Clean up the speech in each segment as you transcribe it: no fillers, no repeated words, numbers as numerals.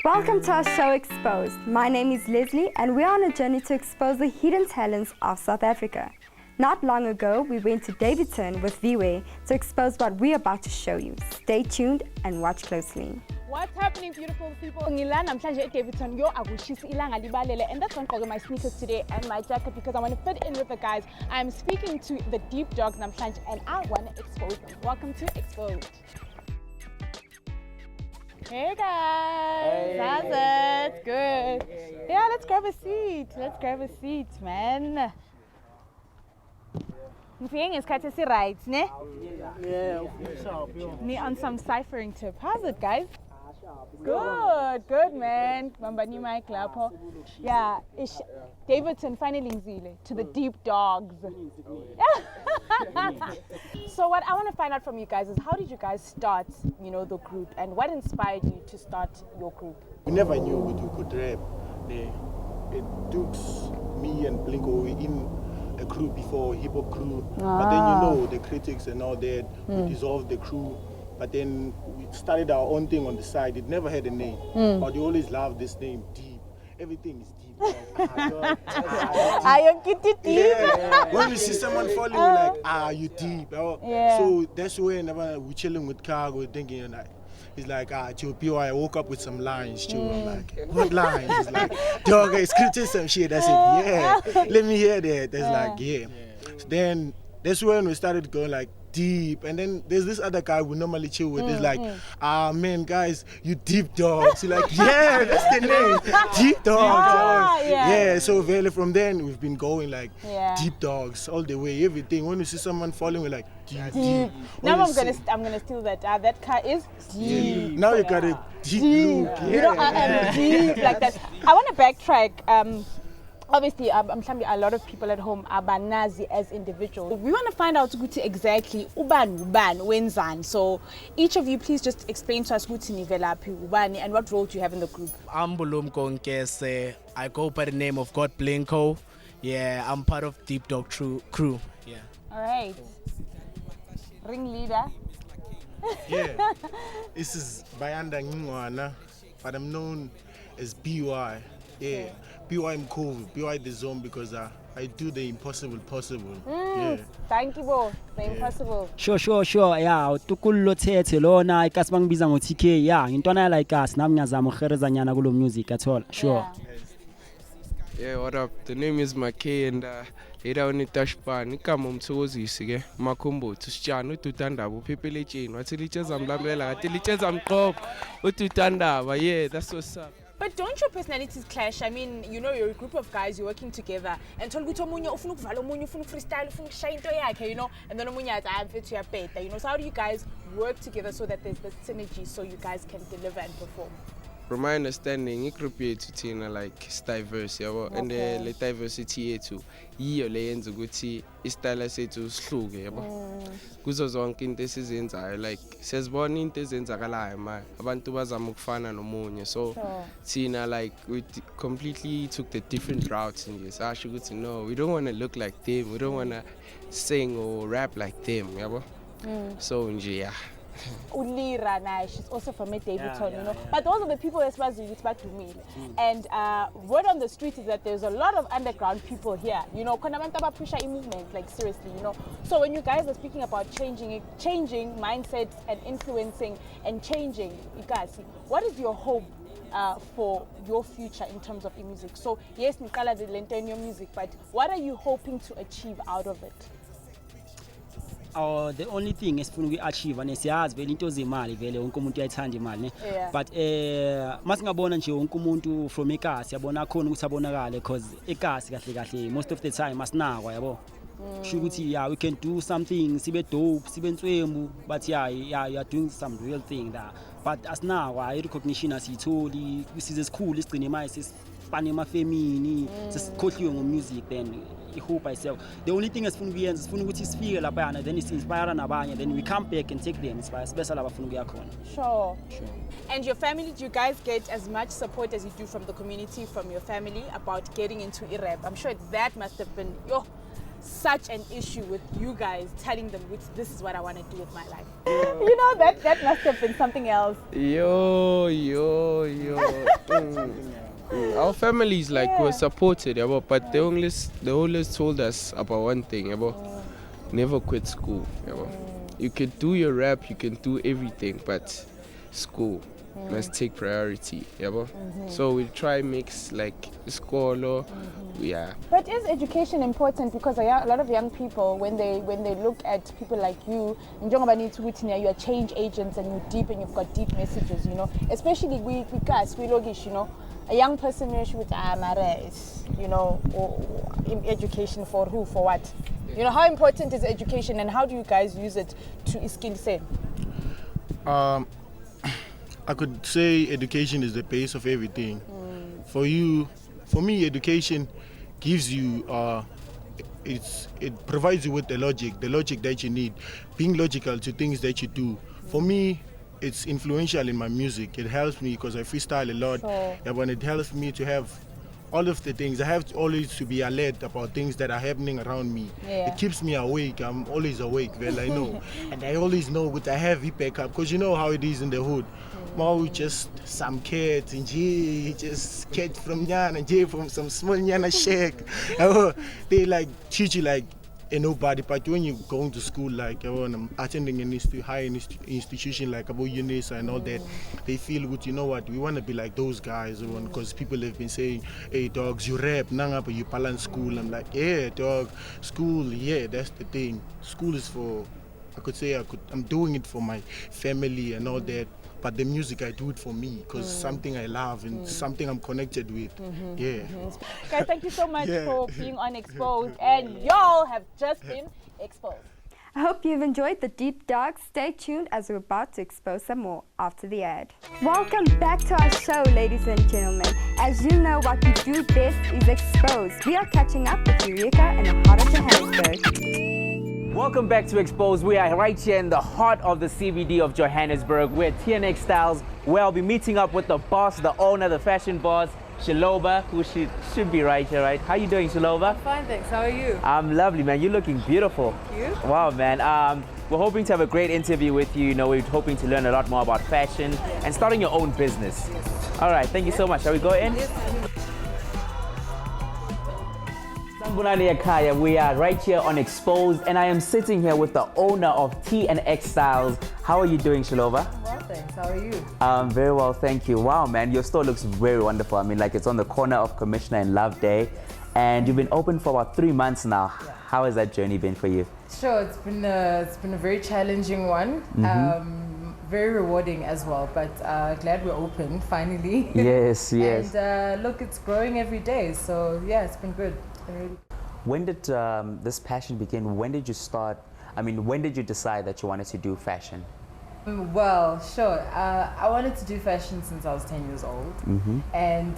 Welcome to our show Exposed. My name is Leslie and we are on a journey to expose the hidden talents of South Africa. Not long ago, we went to Davidson with Viwe to expose what we're about to show you. Stay tuned and watch closely. What's happening, beautiful people? Ngilana Matshinge at Davidson. Yo, akushisi ilanga libalele, and that's why I'm my sneakers today and my jacket because I want to fit in with the guys. I'm speaking to the deep dog Matshinge, and I want to expose them. Welcome to Xposed. Hey guys, how's it? Good. Yeah, let's grab a seat. Let's grab a seat, man. Ngifike ngesikhathi esi-right, ne? Yeah, sharp. Me on some ciphering tip. How's it, guys? Good, man. Mambani mic lapho. Yeah, Davidson finally ngizile to the deep dogs. So what I want to find out from you guys is how did you guys start, the group, and what inspired you to start your group? We never knew we could rap. It took me and Blinko were in a crew before, hip hop crew. But then the critics and all that, we dissolved the crew. But then we started our own thing on the side. It never had a name, but we always loved this name, Deep. Everything is deep. Like, when we see someone falling, we're like, you deep. So that's whenever we're chilling with Cargo, we're thinking, he's like, Ethiopia, I woke up with some lines, too. I'm like, what lines? He's like, dog, I scripted some shit. I said, yeah, let me hear that. That's like, yeah. So then that's when we started going like, Deep, and then there's this other guy we normally chill with. He's like, man, guys, you deep dogs. He's like, yeah, that's the name, deep dogs. Yeah. So from then we've been going like deep dogs all the way. Everything. When we see someone falling, we're like deep. Now I'm gonna steal that. That car is deep. Now you got a deep look. Yeah. I am deep like that. I want to backtrack. Obviously, a lot of people at home are banazi as individuals. We want to find out exactly uban wenzani. So each of you, please just explain to us ubani and what role do you have in the group. I'm Bulumko Nkese. I go by the name of God Blinko. Yeah, I'm part of Deep Dog crew. Yeah. All right. Ringleader. Yeah. This is Bayanda Ngwana, but I'm known as BY. Yeah. BY Mkovu, BY the Zone, because I do the impossible possible. Yeah. Thank you both. The impossible. Sure. Yeah, tukullo thethe lona ikasi bangibiza ngo TK. Yeah, intwana like us nami ngiyazama ukhereza nyana kulo music at all. Sure. Yeah, what up? The name is Make and later on itashpan ikama umthokozisi ke makhombo tusitshana ututandaba uphepheletseni wathi licheza mlamlela ngathi licheza mqobo ututandaba. Yeah, that's what's up. But don't your personalities clash? I mean, you're a group of guys, you're working together, and freestyle, and then so how do you guys work together so that there's this synergy so you guys can deliver and perform? From my understanding, group yethu like it's diverse, and the diversity yethu yiyo le yenza ukuthi istyle sethu sihluke, kuzo zonke into esizenzayo, like siyazibona into ezenzakalayo manje abantu bazama ukufana nomunye, so thina like we completely took the different routes in this. Asho ukuthi no, we don't want to look like them, we don't want to sing or rap like them, so nje yeah. Ulira naye, she's also from a Davidson, But those are the people that's back to me. And word on the street is that there's a lot of underground people here. Kuna bantu abapusha movement, like seriously, So when you guys are speaking about changing mindsets and influencing and changing, you guys see, what is your hope for your future in terms of music? So yes, Nikala did lento in your music, but what are you hoping to achieve out of it? The only thing esifuna ukuachieve anesiyazi vele into zemali vele wonke umuntu uyayithanda imali but masingabona nje wonke umuntu from eKasi yabona khona ukuthi abonakale because eKasi kahle most of the time asinakwa yabo sho ukuthi we can do something sibe dope sibe nswembu but you are doing some real thing there but asinakwa recognition asitholi size sikhulu isigcine imali sisipane emafemini sesikhohliwe ngomusic then hope myself. The only thing is sifuna ukuthi sifike lapha then inspire nabanye, then we come back and take them inspire special abafuna ukuya khona. Sure. And your family, do you guys get as much support as you do from the community, from your family about getting into rap? I'm sure that must have been such an issue with you guys telling them this is what I want to do with my life? You know, that must have been something else. Yo. Our families were supported, but they always told us about one thing, never quit school. You can do your rap, you can do everything, but school must take priority. So we try mix school. But is education important? Because a lot of young people, when they look at people like you, you are change agents and you're deep and you've got deep messages, you know. Especially we guys, we logish, you know. A young person with you know, in education for who, for what? You know, how important is education and how do you guys use it to skill set? I could say education is the base of everything. For me, education gives you, it provides you with the logic that you need, being logical to things that you do. For me, it's influential in my music. It helps me because I freestyle a lot. When it helps me to have all of the things, I have to always to be alert about things that are happening around me. It keeps me awake. I'm always awake, well, I know. And I always know that I have it back up because you know how it is in the hood. More just some kids and just kids from Nyana, from some small Nyana shack. They treat you like a nobody, but when you're going to school, I'm attending a high institution like about UNISA and all that, they feel good, you know what, we want to be like those guys, because people have been saying, hey dogs, you rap, nanga, but you balance school. I'm like, yeah dog, school, yeah, that's the thing. School is for, I'm doing it for my family and all that. But the music, I do it for me because something I love and something I'm connected with. Guys, thank you so much for being on Xposed, and y'all have just been exposed. I hope you've enjoyed the deep dive. Stay tuned as we're about to expose some more after the ad. Welcome back to our show, ladies and gentlemen. As you know, what we do best is expose. We are catching up with Eureka in the heart of Johannesburg. Welcome back to Xposed. We are right here in the heart of the CBD of Johannesburg. We're at TNX Styles, where I'll be meeting up with the boss, the owner, the fashion boss, Shaloba, who should be right here, right? How you doing, Shaloba? I'm fine, thanks. How are you? I'm lovely, man. You're looking beautiful. Thank you. Wow, man. We're hoping to have a great interview with you. You know, we're hoping to learn a lot more about fashion and starting your own business. Yes. All right, thank you so much. Shall we go in? Yes. We are right here on Xposed, and I am sitting here with the owner of TNX Styles. How are you doing, Shaloba? Well, thanks. How are you? Very well, thank you. Wow, man, your store looks very wonderful. I mean, it's on the corner of Commissioner and Loveday, and you've been open for about 3 months now. Yeah. How has that journey been for you? Sure, it's been a very challenging one. Very rewarding as well, but glad we're open finally. Yes, yes. And look, it's growing every day, so yeah, it's been good. When did this passion begin? When did you start? I mean, when did you decide that you wanted to do fashion? Well, sure. I wanted to do fashion since I was 10 years old. And,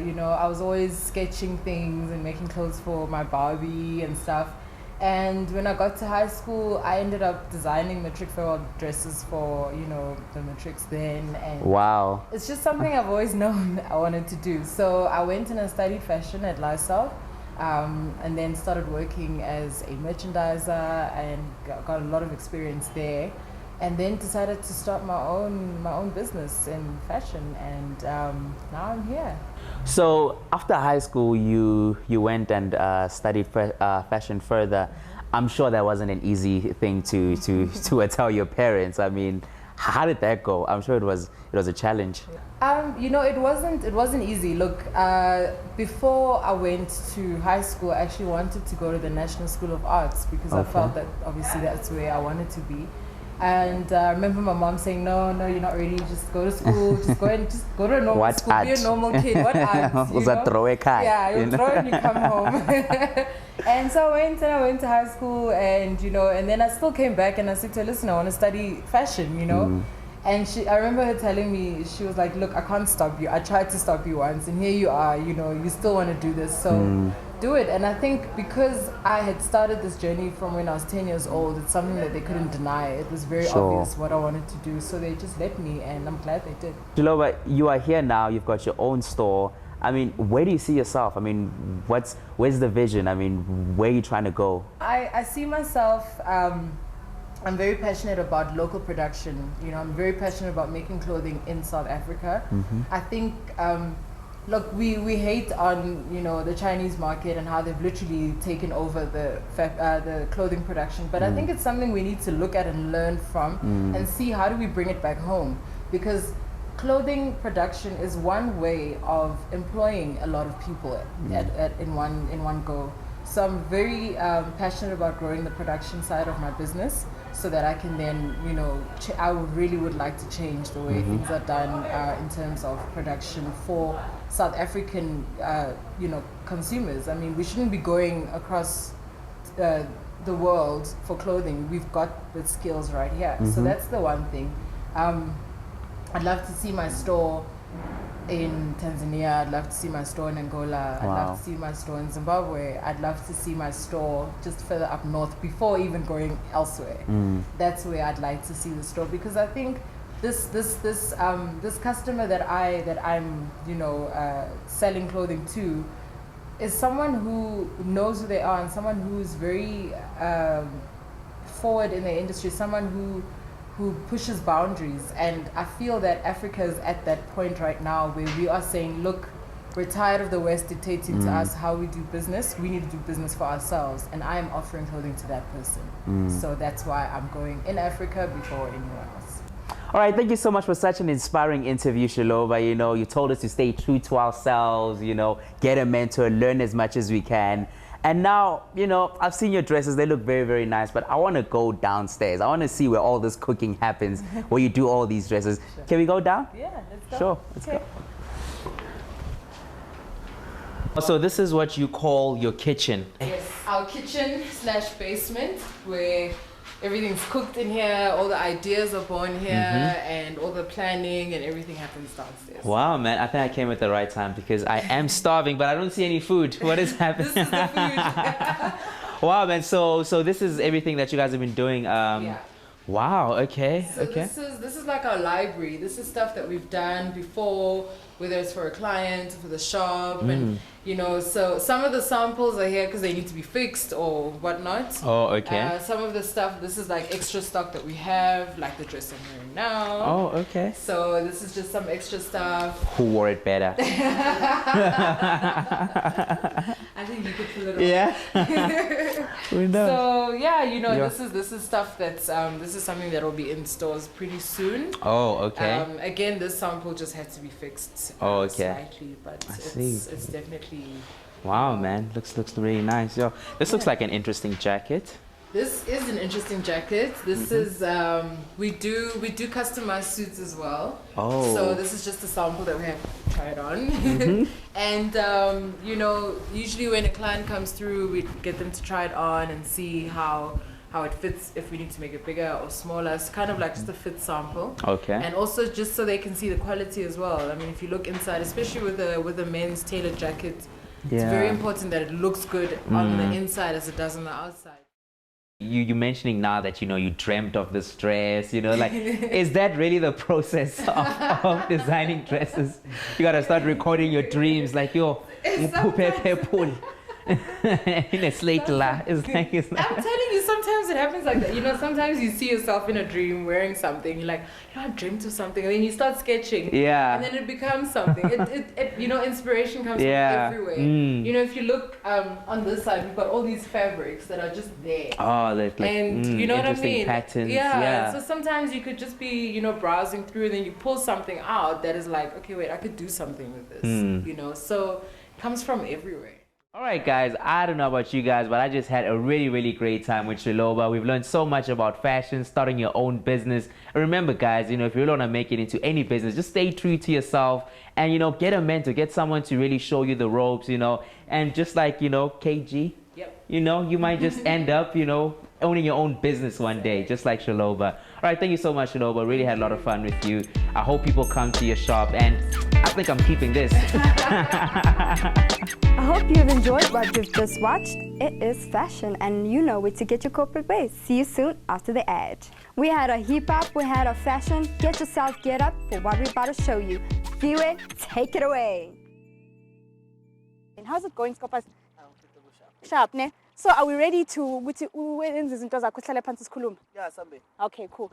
you know, I was always sketching things and making clothes for my Barbie and stuff. And when I got to high school, I ended up designing matric farewell dresses for, you know, the matrics then. And wow. It's just something I've always known I wanted to do. So I went and I studied fashion at Lysol. And then started working as a merchandiser and got a lot of experience there, and then decided to start my own business in fashion, and now I'm here. So after high school, you went and studied fashion further. I'm sure that wasn't an easy thing to tell your parents. I mean, how did that go? I'm sure it was a challenge. You know, it wasn't easy. Look, before I went to high school, I actually wanted to go to the National School of Arts because I felt that obviously that's where I wanted to be. And I remember my mom saying, no, you're not ready. Just go to school. Just go to a normal school. Art? Be a normal kid. What art? Was that throw a card? Yeah, you throw and you come home. And so I went to high school, and you know, and then I still came back and I said to her, listen, I want to study fashion, you know. And I remember her telling me, she was like, look, I can't stop you. I tried to stop you once, and here you are, you know, you still want to do this, so do it. And I think because I had started this journey from when I was 10 years old, it's something that they couldn't deny. It was very obvious what I wanted to do, so they just let me, and I'm glad they did. Shaloba, you are here now, you've got your own store. I mean, where do you see yourself? I mean, where's the vision? I mean, where are you trying to go? I see myself, I'm very passionate about local production. You know, I'm very passionate about making clothing in South Africa. I think, look, we hate on, you know, the Chinese market and how they've literally taken over the clothing production. But I think it's something we need to look at and learn from and see how do we bring it back home. Because clothing production is one way of employing a lot of people in one go. So I'm very passionate about growing the production side of my business, so that I can then, you know, I really would like to change the way things are done in terms of production for South African, you know, consumers. I mean, we shouldn't be going across the world for clothing. We've got the skills right here. So that's the one thing. I'd love to see my store in Tanzania. I'd love to see my store in Angola. I'd love to see my store in Zimbabwe. I'd love to see my store just further up north before even going elsewhere. That's where I'd like to see the store, because I think this customer that I'm, you know, selling clothing to is someone who knows who they are and someone who's very forward in the industry, someone who pushes boundaries. And I feel that Africa is at that point right now where we are saying, look, we're tired of the West dictating to us how we do business. We need to do business for ourselves. And I am offering clothing to that person. So that's why I'm going in Africa before anyone else. All right, thank you so much for such an inspiring interview, Xwala. You know, you told us to stay true to ourselves, you know, get a mentor, learn as much as we can. And now, you know, I've seen your dresses. They look very, very nice, but I want to go downstairs. I want to see where all this cooking happens, where you do all these dresses. Sure. Can we go down? Yeah, let's go. Sure, let's go. So this is what you call your kitchen. Yes, our kitchen / basement, where everything's cooked in here, all the ideas are born here, and all the planning and everything happens downstairs. Wow, man, I think I came at the right time, because I am starving, but I don't see any food. What is happening? This is the food. Wow, man, so this is everything that you guys have been doing. Yeah. Wow, okay, So okay. this is like our library. This is stuff that we've done before, whether it's for a client, for the shop, and you know, so some of the samples are here because they need to be fixed or whatnot. Oh, okay. Some of the stuff, this is like extra stock that we have, like the dress I'm wearing now. Oh, okay. So this is just some extra stuff. Who wore it better? I think you could pull it off. Yeah. We know. So yeah, you know, Yeah. this is stuff that's this is something that will be in stores pretty soon. Oh, okay. Again, this sample just had to be fixed Oh, okay. slightly, but see. it's definitely. Wow, man, looks really nice. Yo, this looks like an interesting jacket. This is an interesting jacket. This is we do customize suits as well. Oh. So this is just a sample that we have tried on. And you know, usually when a client comes through, we get them to try it on and see how it fits, if we need to make it bigger or smaller. It's kind of like just a fit sample. Okay. And also just so they can see the quality as well. I mean, if you look inside, especially with a men's tailored jacket, it's very important that it looks good on the inside as it does on the outside. You mentioning now that, you know, you dreamt of this dress, you know, like, is that really the process of designing dresses? You gotta start recording your dreams, like, yo, in a slate la. It's like, I'm telling you, sometimes it happens like that. You know, sometimes you see yourself in a dream wearing something. You're like, you know, I dreamt of something, and then you start sketching. Yeah. And then it becomes something. It you know, inspiration comes from everywhere. You know, if you look on this side, we've got all these fabrics that are just there. Oh, that's like, and you know what I interesting mean? patterns. Yeah. So sometimes you could just be, you know, browsing through, and then you pull something out that is like, okay, wait, I could do something with this. You know, so it comes from everywhere. All right, guys, I don't know about you guys, but I just had a really, really great time with Xwala. We've learned so much about fashion, starting your own business. And remember, guys, you know, if you want to make it into any business, just stay true to yourself and, you know, get a mentor, get someone to really show you the ropes, you know, and just like, you know, KG, you know, you might just end up, you know, owning your own business one day, just like Xwala. All right, thank you so much, Xwala. Really had a lot of fun with you. I hope people come to your shop, and I think I'm keeping this. I hope you've enjoyed what you've just watched. It is fashion, and you know where to get your corporate base. See you soon after the ad. We had a hip hop, we had a fashion. Get yourself get up for what we're about to show you. Viwe, take it away. How's it going, Xposed? Sharp, ne? So are we ready to Yeah, Sambe. Okay, cool.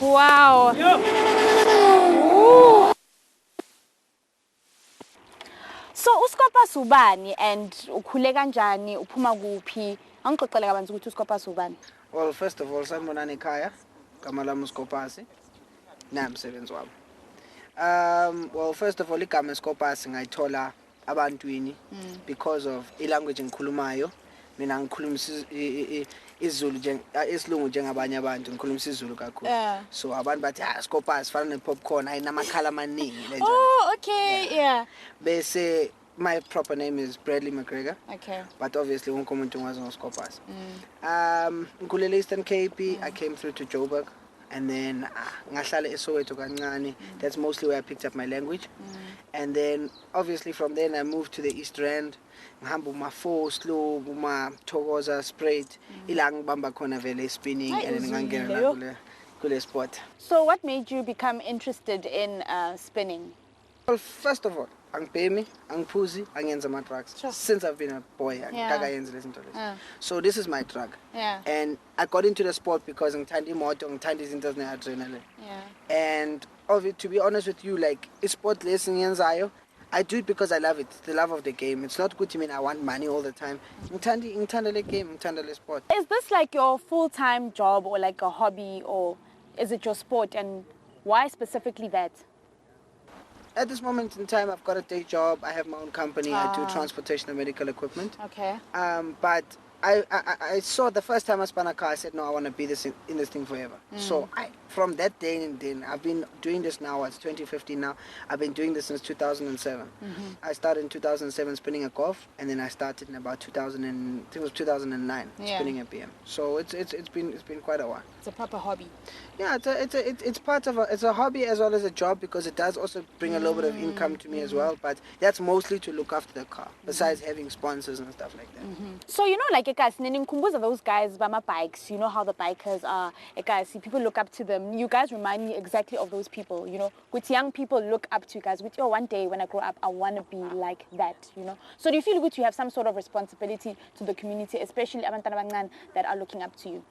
Wow. Ooh. So uSkopast ubani and ukhule kanjani uphuma kuphi? Angixoxele kabanzi ukuthi uSkopast ubani. Well, first of all, sanibonani ekhaya. Gama lami uSkopasi. Nami msebenzi wami. Well, first of all, igama uSkopasi ngayithola abantwini because of ilanguage engikhulumayo. Mina ngikhuluma isiZulu isilungu njengabanye abantu ngikhuluma isiZulu kakhulu. So abantu bathi Skopasi fana nepopcorn ayinamakhala amaningi le njalo. Oh, okay, yeah. Bese my proper name is Bradley McGregor. Okay. But obviously wonke umuntu wazi ngoSkopasi. Ngikhulele Eastern Cape, I came through to Joburg and then ngahlala eSoweto kancane. That's mostly where I picked up my language. And then obviously from then I moved to the East Rand. Ngihamba uma-4 slow uma-Thokoza straight ila ngibamba khona vele spinning and ngangena kule sport. So what made you become interested in spinning? Well, first of all, angibhemi, angiphuzi, angenza ama-drugs. Since I've been a boy, angikakayenzi lezi zinto lezi. So this is my drug. Yeah. And I got into the sport because ngithanda imoto, ngithanda izinto ezine-adrenaline. Yeah. And to be honest with you, like sport lesi ngiyenzayo, I do it because I love it. It's the love of the game. It's not good to mean I want money all the time. Ngithanda le game, ngithanda le sport. Is this like your full-time job or like a hobby, or is it your sport, and why specifically that? At this moment in time, I've got a day job. I have my own company. I do transportation and medical equipment. Okay. But I saw the first time I spun a car, I said, no, I want to be in this thing forever. So from that day and then, I've been doing this now. It's 2015 now. I've been doing this since 2007. I started in 2007 spinning a golf, and then I started in about 2009 spinning a BM. So it's been quite a while. It's a proper hobby. Yeah, it's part of it's a hobby as well as a job, because it does also bring a little bit of income to me as well. But that's mostly to look after the car, besides having sponsors and stuff like that. So you know, like guys, those guys by my bikes. You know how the bikers are. Guys, people look up to them. You guys remind me exactly of those people. You know, with young people look up to you guys. With one day when I grow up, I want to be like that. You know. So do you feel good? You have some sort of responsibility to the community, especially abantwana abancane that are looking up to you.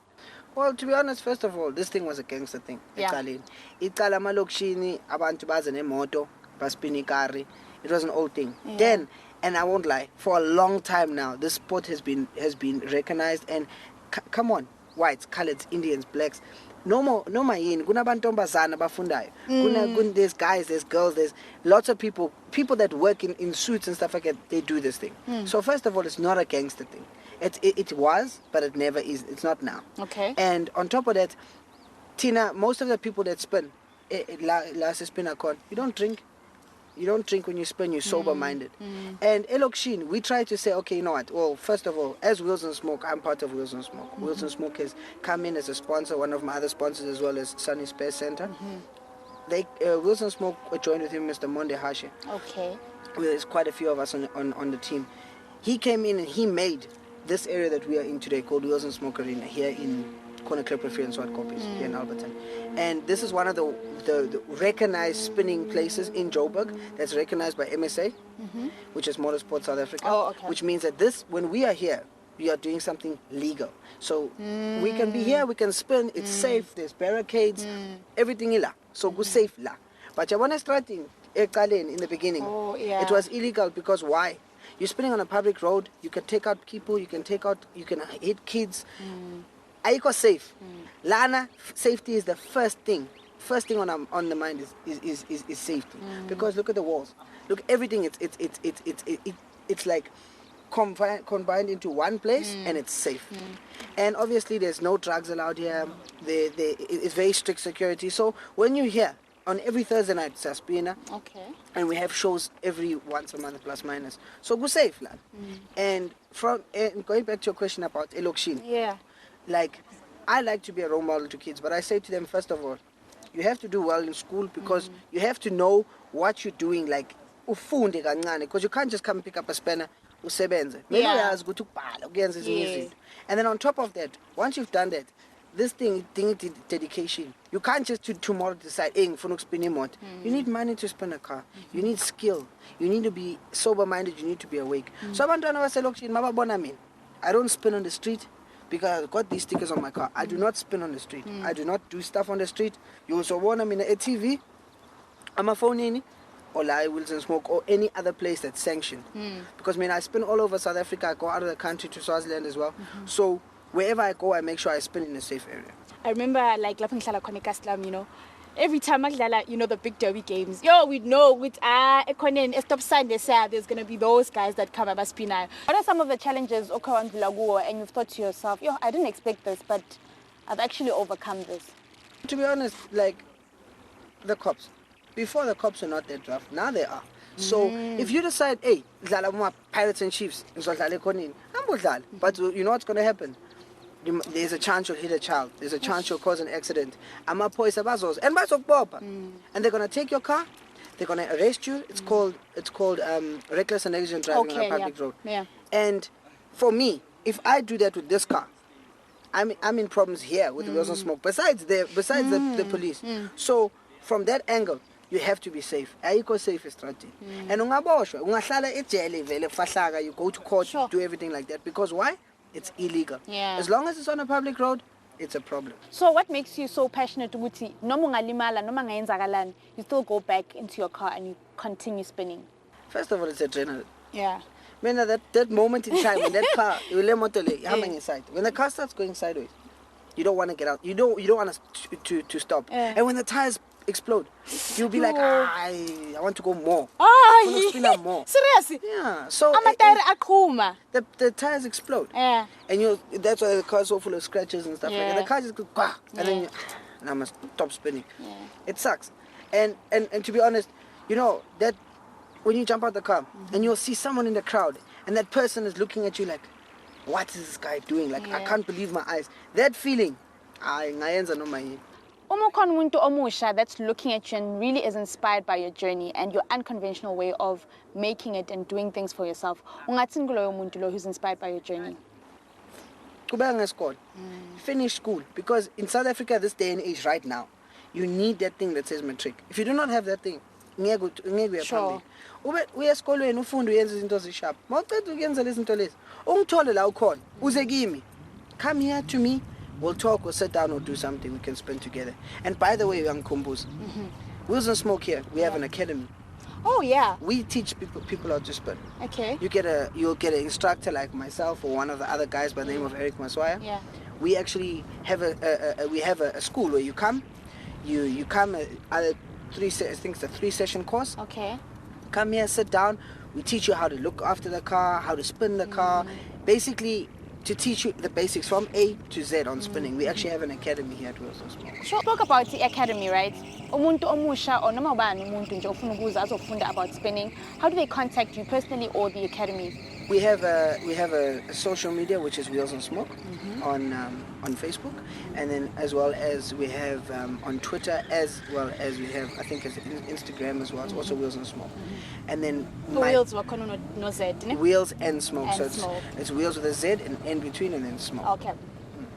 Well, to be honest, first of all, this thing was a gangster thing. Iqala amalokishini abantu baze nemoto baspin ikari. It was an old thing. Then, and I won't lie, for a long time now, this sport has been recognized. And come on, whites, coloreds, Indians, blacks. No more yin. Kunabantombazana bafundayo. There's guys, there's girls, there's lots of people that work in suits and stuff like that. They do this thing. So first of all, it's not a gangster thing. It was, but it never is. It's not now. Okay. And on top of that, Tina, most of the people that spin, you don't drink. You don't drink when you spin, you're sober-minded. And Elokshin, we try to say, okay, you know what? Well, first of all, as Wheels and Smoke, I'm part of Wheels and Smoke. Wheels and Smoke has come in as a sponsor, one of my other sponsors as well as Sunny Space Center. Wheels and Smoke joined with him, Mr. Monde Hashe. Okay. There's quite a few of us on the team. He came in and he made this area that we are in today called Wheels and Smoke Arena here in Corner Club Free and Swart Copies here in Alberton. And this is one of the recognized spinning places in Joburg that's recognized by MSA, which is Motorsport South Africa, which means that when we are here, we are doing something legal. So we can be here, we can spin, it's safe, there's barricades, everything is la. So go safe la. But I want to start in the beginning. It was illegal because why? You're spinning on a public road, you can take out people, you can hit kids. Aiko safe. Lana, safety is the first thing first thing on the mind is safety. Because look at the walls. Look, everything. It's like combined into one place, and it's safe. And obviously, there's no drugs allowed here. It's very strict security. So when you're here on every Thursday night, Saspina, and we have shows every once a month plus minus. So go safe, lad. And going back to your question about Elokshin, like I like to be a role model to kids, but I say to them, first of all, you have to do well in school because you have to know what you're doing, like ufunde kancane, because you can't just come pick up a spanner. And then on top of that, once you've done that, this thing dedication. You can't just tomorrow decide, you need money to spin a car. You need skill. You need to be sober-minded. You need to be awake. So I don't spin on the street because I've got these stickers on my car. I do not spin on the street. I do not do stuff on the street. You also want them in a TV. I'm a phone in or Wilson Smoke or any other place that's sanctioned. Because I spin all over South Africa. I go out of the country to Swaziland as well. So wherever I go, I make sure I spin in a safe area. I remember like every time I the big derby games, we'd know with stop sign they say there's gonna be those guys that come up spin. What are some of the challenges and you've thought to yourself, I didn't expect this, but I've actually overcome this? To be honest, like the cops. Before the cops were not that rough, now they are. So if you decide, hey, Pirates and Chiefs, but you know what's going to happen? There's a chance you'll hit a child. There's a chance you'll cause an accident. And they're going to take your car. They're going to arrest you. It's called reckless and negligent driving on a public road. Yeah. And for me, if I do that with this car, I'm in problems here with the Wilson Smoke. Besides the police. So from that angle, you have to be safe. Ayikho safe strategy. And ungaboshwa, ungahlala ejele vele fahlaka, you go to court, do everything like that. Because why? It's illegal. Yeah. As long as it's on a public road, it's a problem. So what makes you so passionate ukuthi noma ungalimala noma ngayenzakalani, you still go back into your car and you continue spinning? First of all, it's adrenaline. Yeah. When that moment in time when that car, when the car starts going sideways, you don't want to get out. You don't want to stop. And when the tires explode, you'll be like, I want to go more. I want to spin out more. Seriously? Yeah. So the tires explode. Yeah. And that's why the car's so full of scratches and stuff like that. The car just goes, and then I must stop spinning. Yeah. It sucks. And to be honest, that when you jump out the car and you'll see someone in the crowd and that person is looking at you like, what is this guy doing? Like, I can't believe my eyes. That feeling, umuntu omusha that's looking at you and really is inspired by your journey and your unconventional way of making it and doing things for yourself. Ungathini kuloyo muntu lo who's inspired by your journey? Finish school, because in South Africa this day and age right now, you need that thing that says matric. If you do not have that thing, Sure. uye esikolweni ufunde uyenza izinto zisharp. Mawuqeda ukuyenza lezi zinto lezi, ungithole la ukhona, uze kimi. Come here to me. We'll talk, we'll sit down, we'll do something, we can spend together. And by the way, young Kumbus, Wilson Smoke here, we have an academy. Oh yeah. We teach people how to spin. Okay. You'll get an instructor like myself or one of the other guys by the name of Eric Maswaya. Yeah. We actually have a school where you come either I think it's a 3-session course. Okay. Come here, sit down. We teach you how to look after the car, how to spin the car. Basically, to teach you the basics from A to Z on spinning. We actually have an academy here at Wilson Smoke. Sure. Talk about the academy, right? Umuntu omusha or noma ubani umuntu nje ofuna ukuza azofunda about spinning. How do they contact you personally or the academy? We have a social media, which is Wilson Smoke on Facebook, and then as well as we have on Twitter, as well as we have, I think, it's Instagram as well. It's also Wilson Smoke. And then Wheels were no Z, ne? Wheels and Smoke. And so Smoke. It's Wheels with a Z and in between, and then Smoke. Okay.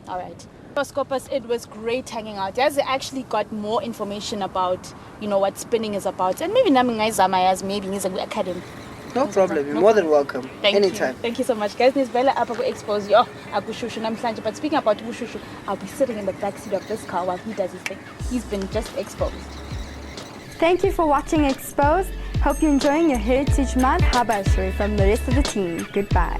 All right. So Scopus, it was great hanging out. As I actually got more information about, what spinning is about, and maybe maybe he's a academy. No problem. You're more than welcome. Anytime. Thank you so much, guys. This Vela up Xposed. But speaking about Bushushu, I'll be sitting in the back seat of this car while he does his thing. He's been just exposed. Thank you for watching Xposed. Hope you're enjoying your Heritage Month Habashwe from the rest of the team. Goodbye.